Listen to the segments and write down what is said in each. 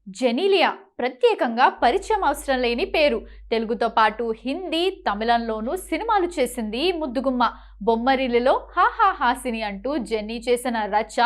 జెనీలియా ప్రత్యేకంగా పరిచయం అవసరం లేని పేరు. తెలుగుతో పాటు హిందీ, తమిళంలోనూ సినిమాలు చేసింది ఈ ముద్దుగుమ్మ. బొమ్మరిల్లులో హాహా హాసిని అంటూ జెన్నీ చేసిన రచ్చ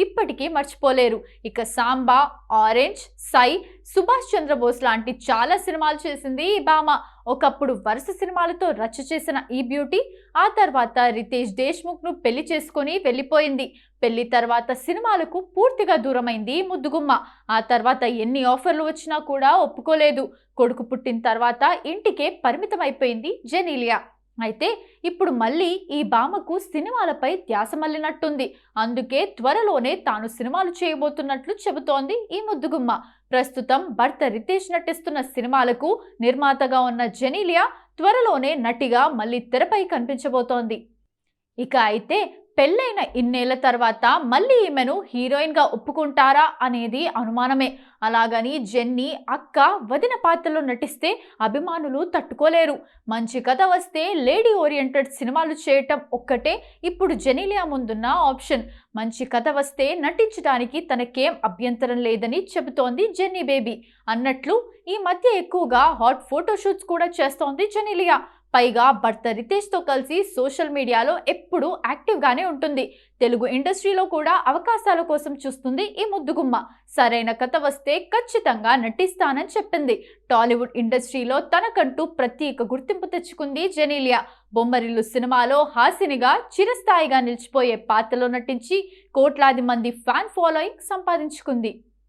ఇప్పటికీ మర్చిపోలేరు. ఇక సాంబా, ఆరెంజ్, సై, సుభాష్ చంద్రబోస్ లాంటి చాలా సినిమాలు చేసింది ఈ భామ. ఒకప్పుడు వరుస సినిమాలతో రచ్చ చేసిన ఈ బ్యూటీ ఆ తర్వాత రితేష్ దేశ్ముఖ్ ను పెళ్లి చేసుకుని వెళ్ళిపోయింది. పెళ్లి తర్వాత సినిమాలకు పూర్తిగా దూరమైంది ఈ ముద్దుగుమ్మ. ఆ తర్వాత ఎన్ని ఆఫర్లు వచ్చినా కూడా ఒప్పుకోలేదు. కొడుకు పుట్టిన తర్వాత ఇంటికే పరిమితమైపోయింది జెనీలియా. అయితే ఇప్పుడు మళ్ళీ ఈ భామకు సినిమాలపై ధ్యాస మళ్ళినట్టుంది. అందుకే త్వరలోనే తాను సినిమాలు చేయబోతున్నట్లు చెబుతోంది ఈ ముద్దుగుమ్మ. ప్రస్తుతం భర్త రితేష్ నటిస్తున్న సినిమాలకు నిర్మాతగా ఉన్న జెనీలియా త్వరలోనే నటిగా మళ్ళీ తెరపై కనిపించబోతోంది. ఇక అయితే పెళ్ళైన ఇన్నేళ్ల తర్వాత మళ్ళీ ఈమెను హీరోయిన్ గా ఒప్పుకుంటారా అనేది అనుమానమే. అలాగని జెన్నీ అక్క, వదిన పాత్రలో నటిస్తే అభిమానులు తట్టుకోలేరు. మంచి కథ వస్తే లేడీ ఓరియంటెడ్ సినిమాలు చేయటం ఒక్కటే ఇప్పుడు జెనీలియా ముందున్న ఆప్షన్. మంచి కథ వస్తే నటించడానికి తనకేం అభ్యంతరం లేదని చెబుతోంది జెన్నీ బేబీ. అన్నట్లు ఈ మధ్య ఎక్కువగా హాట్ ఫోటోషూట్స్ కూడా చేస్తోంది జెనీలియా. పైగా భర్త రితేష్ తో కలిసి సోషల్ మీడియాలో ఎప్పుడూ యాక్టివ్ గానే ఉంటుంది. తెలుగు ఇండస్ట్రీలో కూడా అవకాశాల కోసం చూస్తుంది ఈ ముద్దుగుమ్మ. సరైన కథ వస్తే ఖచ్చితంగా నటిస్తానని చెప్పింది. టాలీవుడ్ ఇండస్ట్రీలో తనకంటూ ప్రత్యేక గుర్తింపు తెచ్చుకుంది జెనీలియా. బొమ్మరిల్లు సినిమాలో హాసినిగా చిరస్థాయిగా నిలిచిపోయే పాత్రలో నటించి కోట్లాది మంది ఫ్యాన్ ఫాలోయింగ్ సంపాదించుకుంది.